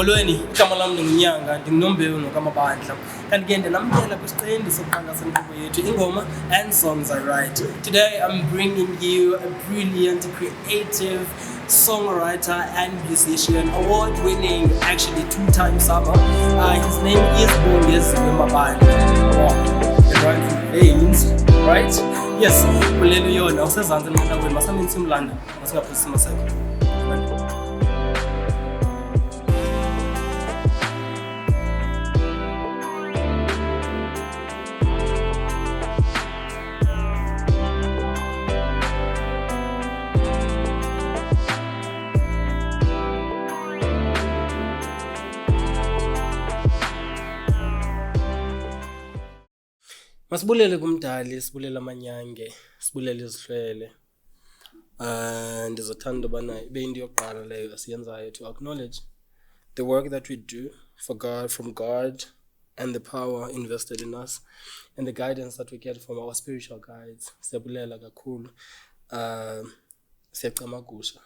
Molweni, igama lam ndinguNyanga, ndinguNombewu noKamabandla. Kanti ke ndinamkela kwisiqendu sokuqala senkqubo yethu INGOMA and Songs I Write. Today I'm bringing you a brilliant, creative songwriter and musician, award-winning, actually two-time summer. His name is Bongeziwe Mabandla. The right veins, right? Yes, Abulele yona usezantsi enqanaweni, masaminsi umlanda, masingaphosisi maseko. Masibulele kumdali, sibulele amanyange, sibulele izihlwele. Ndizothanda ubana ibe into yokuqala leyo asiyenzayo to acknowledge the work that we do for God, from God, and the power invested in us, and the guidance that we get from our spiritual guides. Siyabulela kakhulu. Siyacamagusha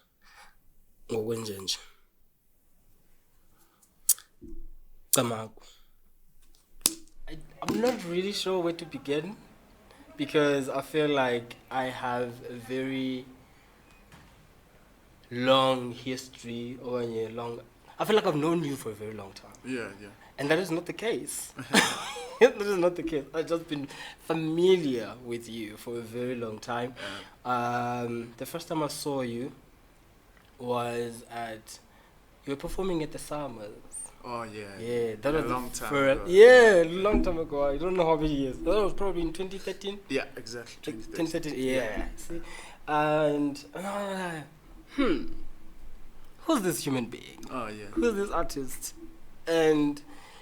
ngokwenjenje. Camagu. I'm not really sure where to begin because I feel like I have a very long history I feel like I've known you for a very long time. Yeah. And that is not the case. That is not the case. I've just been familiar with you for a very long time. The first time I saw you was you were performing at the Summers. Oh yeah. Yeah, that was a long time ago. Yeah, a long time ago. I don't know how many years. That was probably in 2013. Yeah, exactly. 2013. Yeah. See, and who's this human being? Oh yeah. Who's this artist? And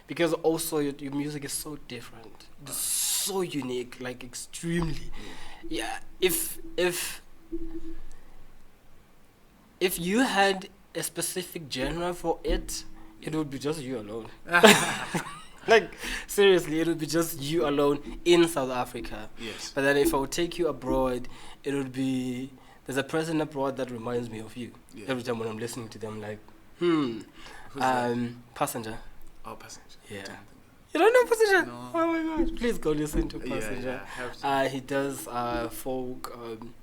because also your music is so different, it's so unique, like extremely. Yeah. If you had a specific genre for it, it would be just you alone. Like, seriously, it would be just you alone in South Africa. Yes. But then if I would take you abroad, it would be... There's a person abroad that reminds me of you. Yeah. Every time when I'm listening to them, like, Who's that? Passenger. Oh, Passenger. Yeah. You don't know Passenger? No. Oh my God. Please go listen to Passenger. Yeah, have to. He does folk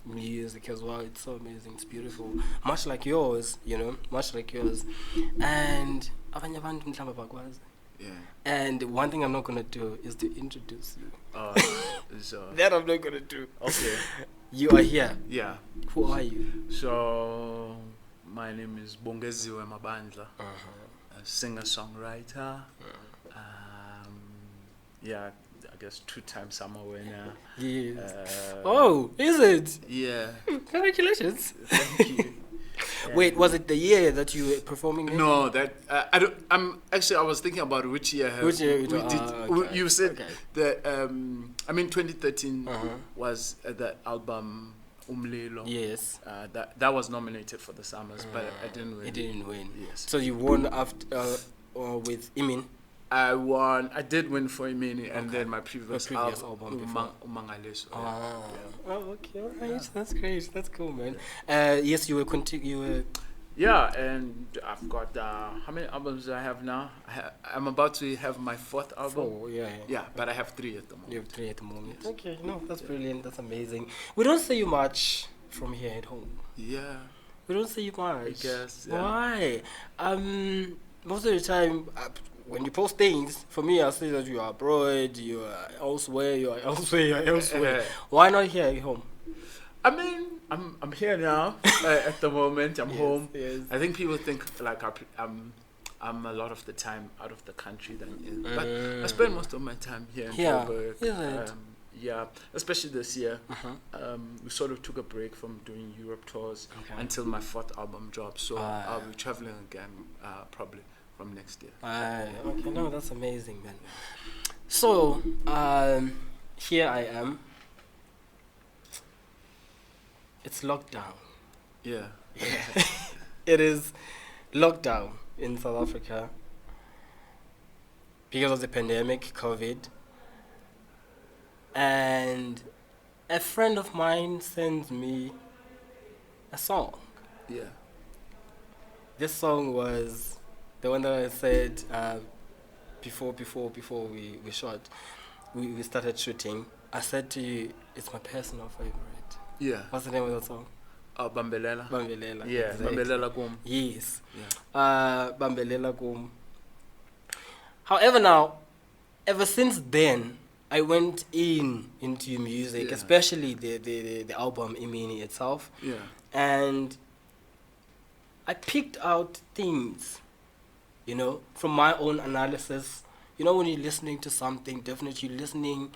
music as well. It's so amazing. It's beautiful. Much like yours, much like yours. And Yeah. And one thing I'm not going to do is to introduce you. Oh, so. That I'm not going to do. Okay. You are here. Yeah. Who are you? So, my name is Bongeziwe Mabandla, a singer-songwriter. Yeah, I guess two-time summer winner. Yes. Oh, is it? Yeah. Congratulations. Thank you. Wait, was it the year that you were performing in? No, that I don't. I was thinking about which year. Which year we did. okay. You said that. 2013 was the album Umlilo. Yes. That was nominated for the Summers, but I didn't win. It didn't win. Yes. So you won after with IIMINI. I won. I did win for IIMINI, and then my previous album before. Umangaleso. Oh, okay, all right. Yeah. That's great. That's cool, man. Yes, you were. Yeah, and I've got how many albums do I have now? I'm about to have my fourth album. Oh, yeah. Yeah, but I have 3 at the moment. You have 3 at the moment. Yes. Okay, no, that's brilliant. That's amazing. We don't see you much from here at home. Yeah. We don't see you much. I guess. Yeah. Why? Most of the time, when you post things, for me, I see that you are abroad, you are elsewhere. Why not here at home? I mean, I'm here now. At the moment, I'm home. Yes. I think people think like I'm a lot of the time out of the country but I spend most of my time here in Joburg. Yeah, especially this year. We sort of took a break from doing Europe tours until my 4th album drops. So I'll be traveling again probably from next year. Okay, no, that's amazing, man. So, here I am. It's lockdown. Yeah. It is lockdown in South Africa because of the pandemic, COVID. And a friend of mine sends me a song. Yeah. This song was The one that I said before we shot, we started shooting. I said to you, it's my personal favorite. Yeah. What's the name of that song? Bambelela. Bambelela. Yeah, exactly. Bambelela Kum. Yes. Yeah. Bambelela Kum. However, now, ever since then, I went into music, especially the album IIMINI itself. Yeah. And I picked out things, you know, from my own analysis. You know, when you're listening to something, definitely listening.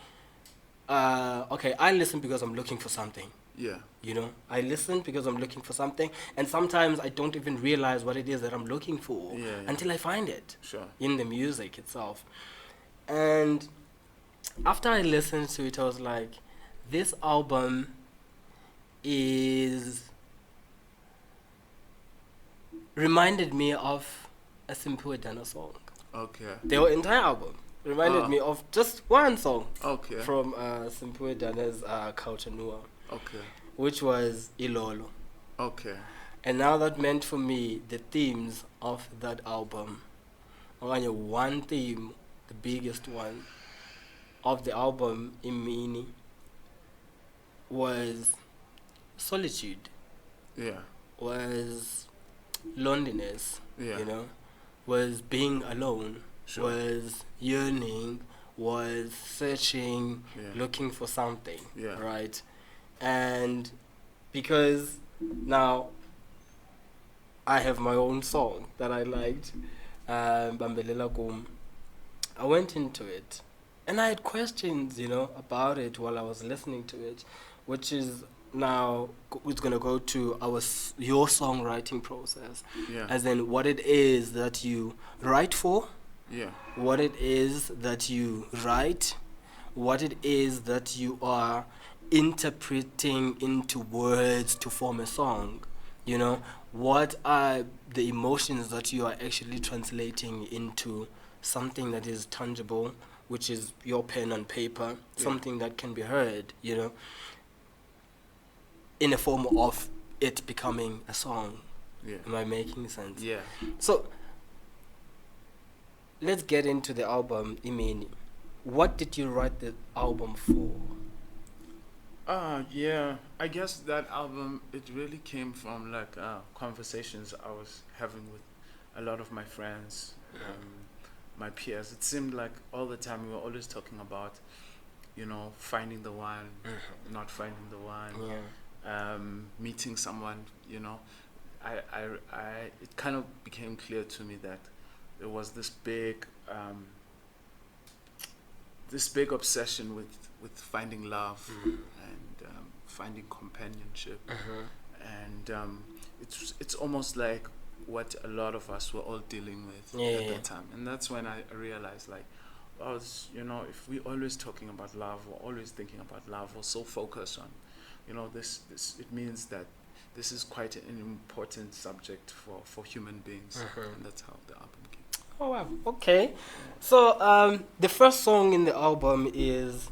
Okay, I listen because I'm looking for something. Yeah. You know, I listen because I'm looking for something, and sometimes I don't even realize what it is that I'm looking for until I find it in the music itself. And after I listened to it, I was like, this album reminded me of a Simplified song. Okay. The entire album reminded me of just one song. Okay. From Simplified's Culture Noir. Okay. Which was Ilolo. Okay. And now that meant for me the themes of that album. Only one theme, the biggest one of the album IIMINI, was solitude. Yeah. Was loneliness. Yeah. You know, was being alone. Was yearning. Was searching. Looking for something. Yeah. Right. And because now I have my own song that I liked, Bambelela Kum, I went into it and I had questions, you know, about it while I was listening to it, which is now it's going to go to your songwriting process, as in what it is that you write for, what it is that you write, what it is that you are interpreting into words to form a song. You know, what are the emotions that you are actually translating into something that is tangible, which is your pen and paper, something that can be heard, you know, in a form of it becoming a song. Am I making sense? Yeah. So let's get into the album IIMINI. What did you write the album for? Yeah, I guess that album, it really came from like conversations I was having with a lot of my friends, my peers. It seemed like all the time we were always talking about, you know, finding the one, not finding the one, meeting someone, you know. It kind of became clear to me that there was this big obsession with finding love and finding companionship, and it's almost like what a lot of us were all dealing with at that time. And that's when I realized, like, you know, if we're always talking about love, or always thinking about love, or so focused on, you know, this it means that this is quite an important subject for human beings, and that's how the album came. Oh wow, okay. So the first song in the album is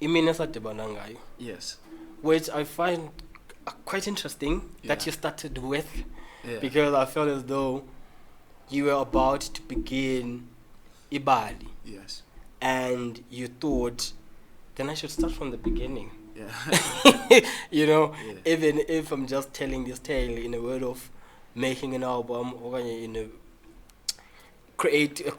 IIMINI. Yes. Which I find quite interesting that you started with, because I felt as though you were about to begin Ibali. Yes. And you thought, then I should start from the beginning. Yeah. You know, even if I'm just telling this tale in a word of making an album, or in a creating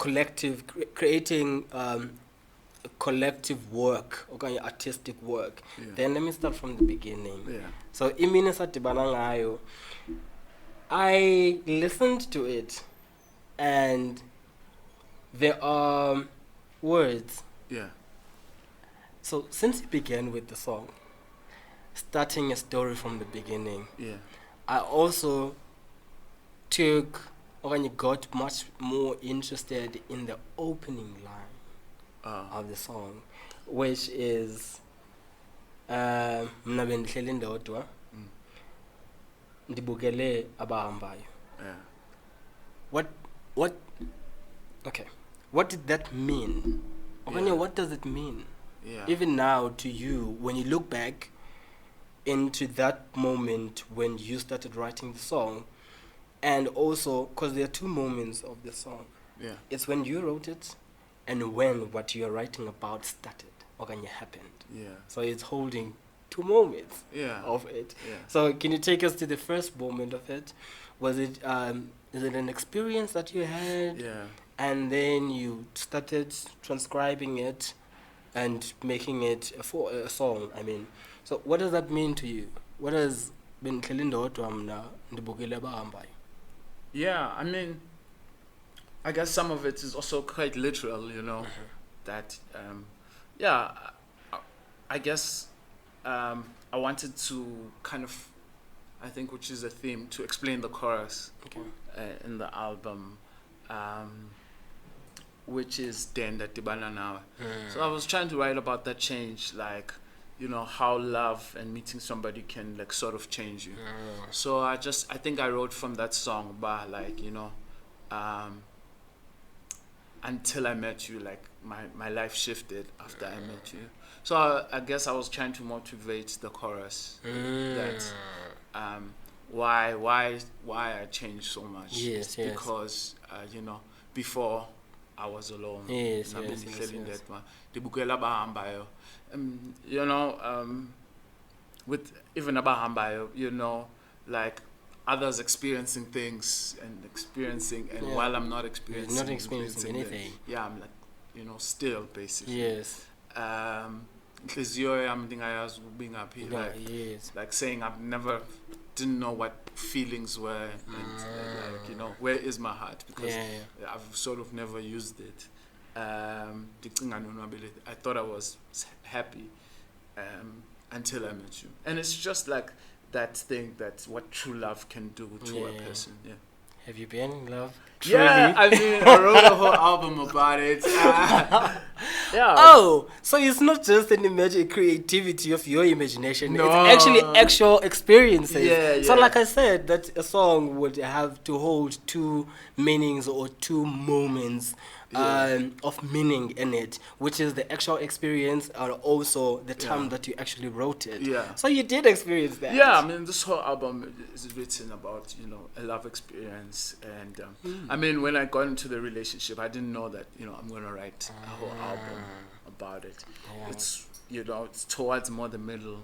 collective work, or artistic work, then let me start from the beginning. So IIMINI, I listened to it, and there are words. So since you began with the song, starting a story from the beginning, I also got much more interested in the opening line of the song, which is mna bendihleli ndodwa ndibukele abahambayo. What did that mean? What does it mean? Even now to you, when you look back into that moment when you started writing the song, And also, because there are two moments of the song. Yeah. It's when you wrote it and when what you're writing about started or when it happened. Yeah. So it's holding two moments of it. Yeah. So can you take us to the first moment of it? Was it is it an experience that you had? Yeah. And then you started transcribing it and making it a song. I mean, so what does that mean to you? What has been Yeah, I mean, I guess some of it is also quite literal, you know, that, I guess I wanted to kind of, I think, which is a theme, to explain the chorus in the album, which is Denda Tibana Nawe. So I was trying to write about that change, like, you know, how love and meeting somebody can, like, sort of change you. So I think I wrote from that song, but, like, you know, until I met you, like, my life shifted after I met you. So I guess I was trying to motivate the chorus that why I changed so much. Yes. Because you know, before I was alone. Yes. You know, with even Abahambayo, you know, like others experiencing things and while I'm not experiencing anything. I'm like, you know, still basically. Yes. Like saying didn't know what feelings were and like, you know, where is my heart, because I've sort of never used it. I thought I was happy until I met you, and it's just like that thing, that's what true love can do to a person. Have you been in love? Truly? Yeah, I mean, I wrote a whole album about it. Oh, so it's not just an creativity of your imagination. No. It's actually actual experiences. So like I said, that a song would have to hold two meanings or two moments of meaning in it, which is the actual experience and also the time that you actually wrote it. Yeah. So you did experience that. Yeah, I mean, this whole album is written about, you know, a love experience. And I mean, when I got into the relationship, I didn't know that, you know, I'm going to write a whole album about it. It's, you know, it's towards more the middle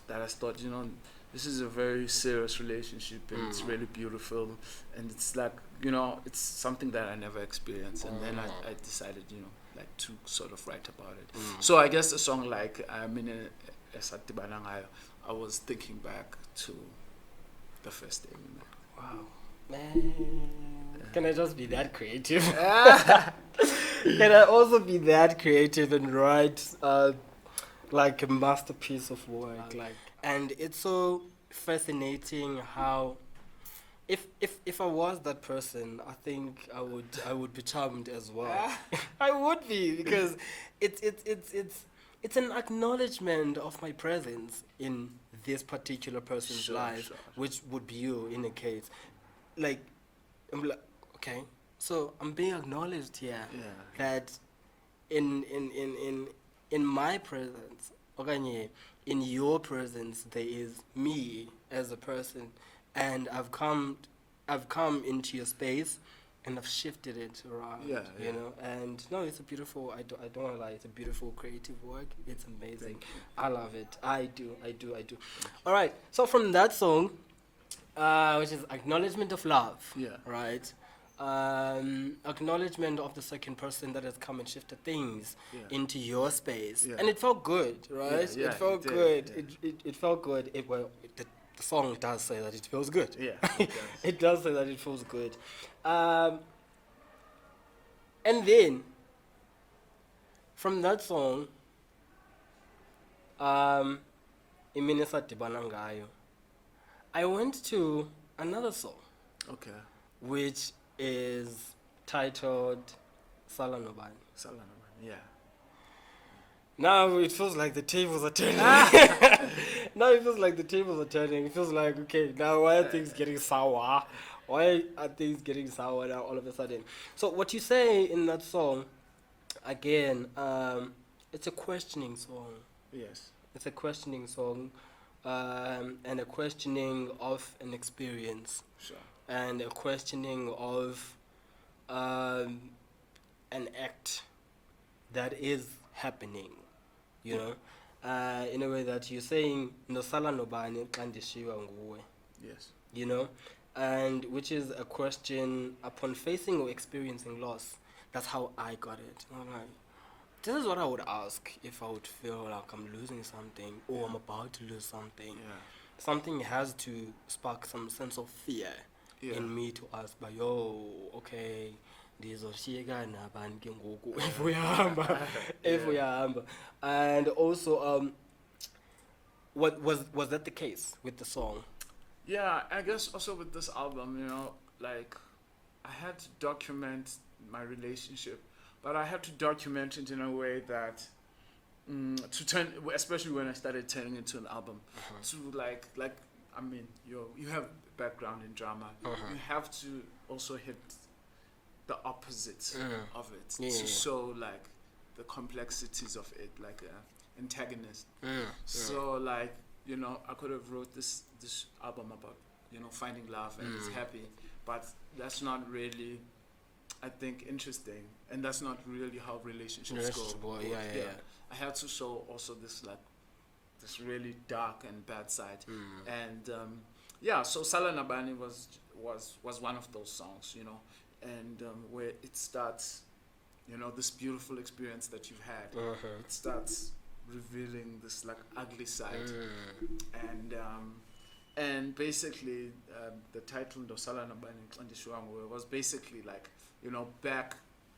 that I thought, you know, this is a very serious relationship and it's really beautiful, and it's like, you know, it's something that I never experienced, and then I decided, you know, like, to sort of write about it. So I guess a song like IIMINI ALBUM, I was thinking back to the first day we met. Wow. Man, can I just be that creative? Can I also be that creative and write like a masterpiece of work? And it's so fascinating how, if I was that person, I think I would be charmed as well. I would be, because it's an acknowledgement of my presence in this particular person's life, which would be you in a case. Like, I'm like, okay, so I'm being acknowledged here that in my presence, okay, in your presence, there is me as a person, and I've come into your space, and I've shifted it around. You know, and no, it's a beautiful. I don't want to lie. It's a beautiful creative work. It's amazing. I love it. I do. All right. So from that song, which is Acknowledgement of Love. Right. Acknowledgement of the second person that has come and shifted things into your space, and it felt good, right? It felt good. It felt good. The song does say that it feels good. It does say that it feels good. And then from that song, IIMINI ALBUM, I went to another song. Which is titled Salanobani. Now it feels like the tables are turning. It feels like, okay, now why are things getting sour? Why are things getting sour now all of a sudden? So what you say in that song, again, it's a questioning song. It's a questioning song, and a questioning of an experience. and a questioning of an act that is happening, you know, in a way that you're saying nosala nobani kandishiwa nguwe. Yes. You know, and which is a question upon facing or experiencing loss. That's how I got it. I'm like, this is what I would ask if I would feel like I'm losing something or I'm about to lose something. Yeah. Something has to spark some sense of fear in me to ask, but yo, okay, ndizoshiyeka nabani ke ngoku if uyahamba. And also, what was that the case with the song? Yeah, I guess also with this album, you know, like I had to document my relationship, but I had to document it in a way that to turn, especially when I started turning into an album, to like I mean, you have background in drama, you have to also hit the opposite of it to show like the complexities of it, like an antagonist. So like, you know, I could have wrote this album about, you know, finding love and it's happy, but that's not really, I think, interesting, and that's not really how relationships go. I had to show also this like this really dark and bad side, and so Sala Nabani was one of those songs, you know, and where it starts, you know, this beautiful experience that you've had, it starts revealing this like ugly side, and basically the title Dosala Nabani Kandishuangwe was basically like, you know,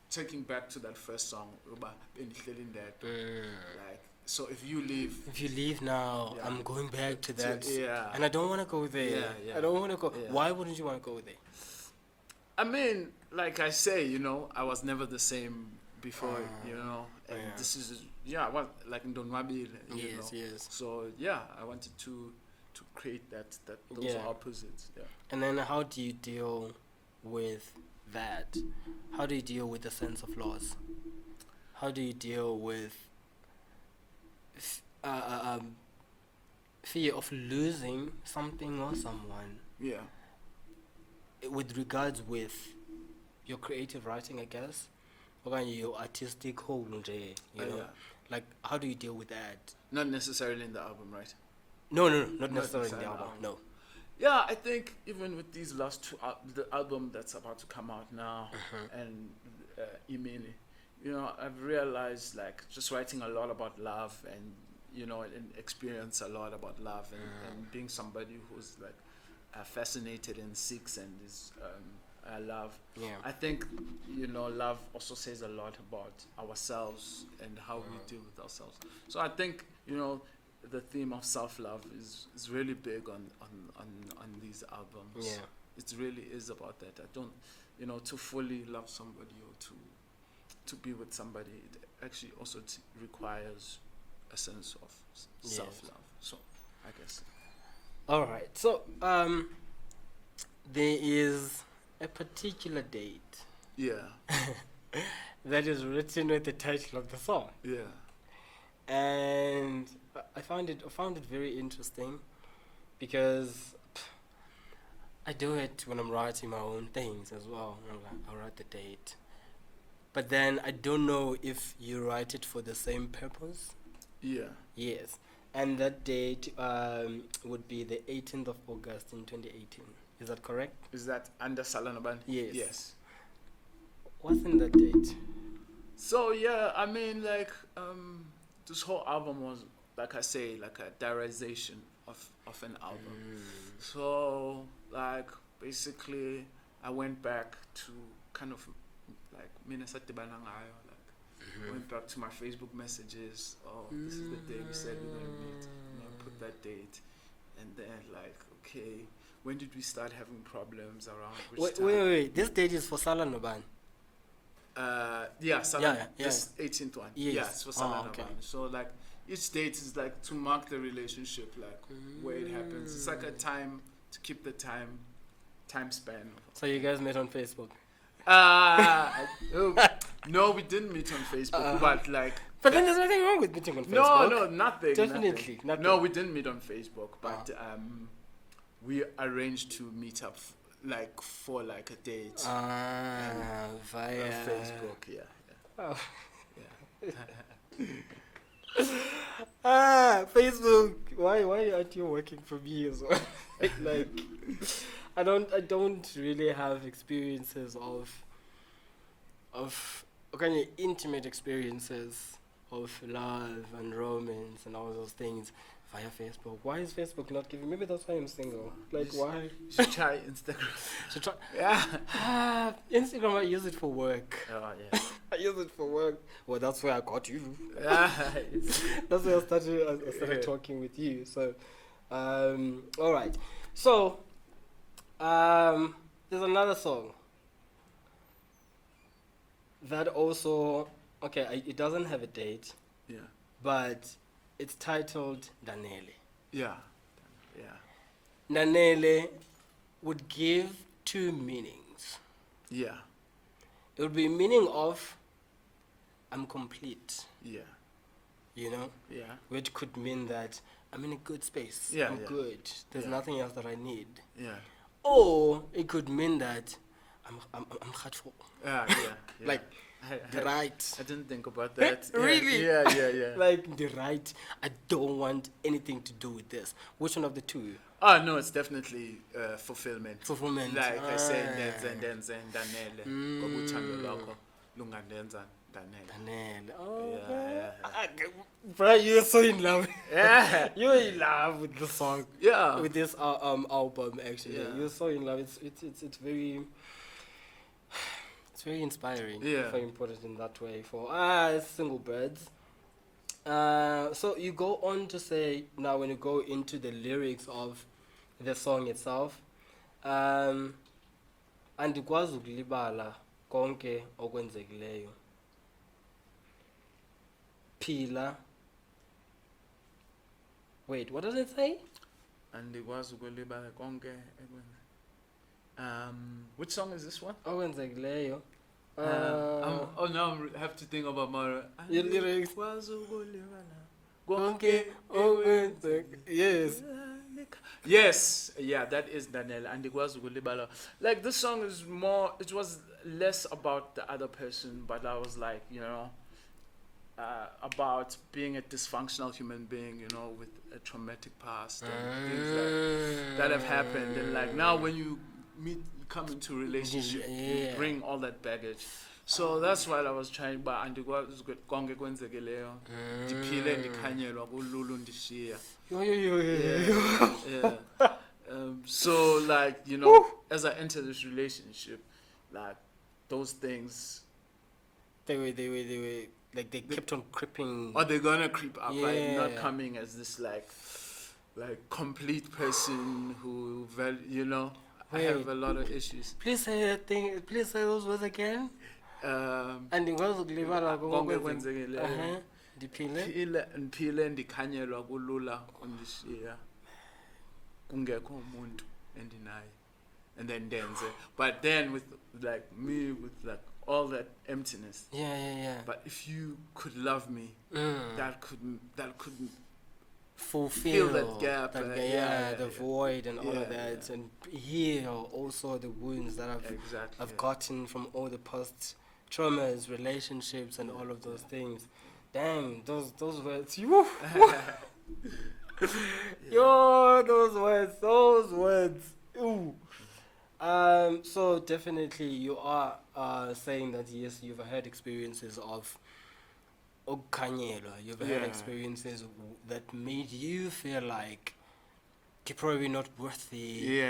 taking back to that first song, like, so if you leave now, I'm going back to that, and I don't want to go there. I don't want to go. Why wouldn't you want to go there? I mean, like I say, you know, I was never the same before, you know, and this is what like in Donwabi, you know. So I wanted to create that those opposites. And then how do you deal with that? How do you deal with the sense of loss? How do you deal with fear of losing something or someone? With regards with your creative writing, I guess, or your artistic whole, you know, like how do you deal with that? Not necessarily in the album, right? No, not necessarily in the album. No. Yeah, I think even with these last two, the album that's about to come out now and IIMINI, you know, I've realized like just writing a lot about love and, you know, and experience a lot about love and being somebody who's like fascinated and seeks and is love. I think, you know, love also says a lot about ourselves and how we deal with ourselves. So I think, you know, the theme of self-love is really big on these albums. It really is about that. I don't, you know, to fully love somebody or to be with somebody, it actually also requires a sense of self-love. So I guess. All right. So there is a particular date. That is written with the title of the song. And I found it very interesting because I do it when I'm writing my own things as well. I'm like, I'll write the date, but then I don't know if you write it for the same purpose. Yes, and that date would be the 18th of August in 2018. Is that correct? Is that under Salanaban? Yes. What's in that date? So I mean, like this whole album was, like I say, like a diarization of an album. So like basically I went back to kind of like went back to my Facebook messages. Oh, this is the day we said we're gonna meet. And I put that date, and then like, okay, when did we start having problems around which time? Wait. This date is for Salah Noban. Salah. This 18th one. Yes, it's for Salah Noban. So like each date is like to mark the relationship, like where it happens. It's like a time to keep the time span. So you guys met on Facebook? No, we didn't meet on Facebook, but like. But then there's nothing wrong with meeting on Facebook. No, nothing. Definitely nothing. No, we didn't meet on Facebook, but we arranged to meet up like for like a date. Via Facebook, yeah. Oh. Yeah. Facebook. Why aren't you working for me as well? Like, I don't really have experiences of kind of intimate experiences of love and romance and all those things via Facebook. Why is Facebook not giving? Maybe that's why I'm single. Like, why? You should try Instagram. Yeah. Instagram, I use it for work. Oh yeah. I use it for work. Well, that's where I got you. Yeah. That's where I started talking with you. So, all right. So, there's another song that also, it doesn't have a date. Yeah. But it's titled Danele. Yeah. Yeah. Danele would give two meanings. Yeah. It would be meaning of I'm complete. Yeah. You know? Yeah. Which could mean that I'm in a good space. Yeah. I'm good. There's nothing else that I need. Yeah. Or it could mean that I'm hurtful. Yeah. Like the right. I didn't think about that. Really? Yeah. Like the right. I don't want anything to do with this. Which one of the two? Oh no, it's definitely fulfillment. Fulfillment. Like I say, ndenze danele. Ngokuthando lwakho lungandenza danele. Danele. Oh, Yeah. bro, you're so in love. Yeah. You're in love with the song. Yeah. With this album, actually. Yeah. You're so in love. It's very. It's very inspiring. Yeah. If I put it in that way for single birds. So you go on to say now when you go into the lyrics of the song itself, andikwazi ukulibala konke okwenzekileyo. Phila. Wait, what does it say? Andikwazi ukulibala konke which song is this one? Okwenzekileyo. Now I have to think about my lyrics. Yes, yeah, that is Daniel. Andikwazi ukulibala. Like this song is more. It was less about the other person, but I was like, about being a dysfunctional human being, with a traumatic past and things that have happened, and like now when you come into a relationship, you bring all that baggage. So that's why I was trying, but andikwazi konke kwenzekeleyo ndiphile ndikhanyelwa kululu ndishiya. Yeah. So like, as I enter this relationship, like those things they were like they kept on creeping. Or they're gonna creep up, like not coming as this like complete person who I have a lot of issues. Please say that thing. Please say those words again. Andikwazi ukulibala konke kwenzekeleyo. Ndiphile ndikhanyelwa kulula undishiya. Kungekho umuntu endinaye. And then ndenze. But then with like me with like all that emptiness. Yeah. But if you could love me, that could fulfill that gap, the void and all of that, and heal also the wounds that I've gotten from all the past traumas, relationships, and all of those things. Damn, those words, those words. Ooh. So definitely you are saying that yes, you've had experiences of okanyelwa. You've had experiences that made you feel like you're probably not worthy,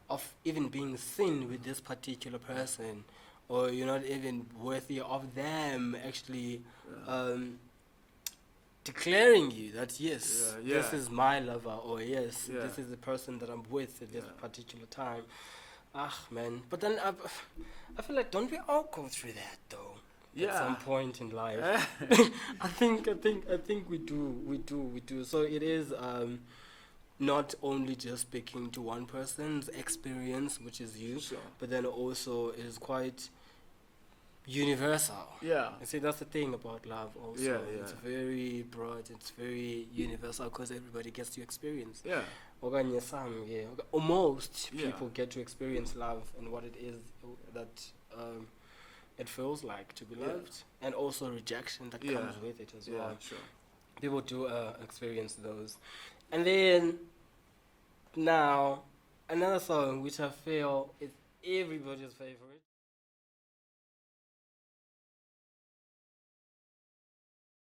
of even being seen with this particular person, or you're not even worthy of them actually declaring you that yes, this is my lover, or this is the person that I'm with at this particular time. Man. But then I feel like, don't we all go through that though? At some point in life. I think we do. So it is not only just speaking to one person's experience, which is you, but then also it is quite universal. Yeah. You see, that's the thing about love also. Yeah, yeah. It's very broad, it's very universal because everybody gets to experience. Yeah. Okanye some, yeah. Or most Yeah. people get to experience love and what it is that it feels like to be loved, and also rejection that comes with it as well. Yeah, sure. People do experience those. And then now another song which I feel is everybody's favorite.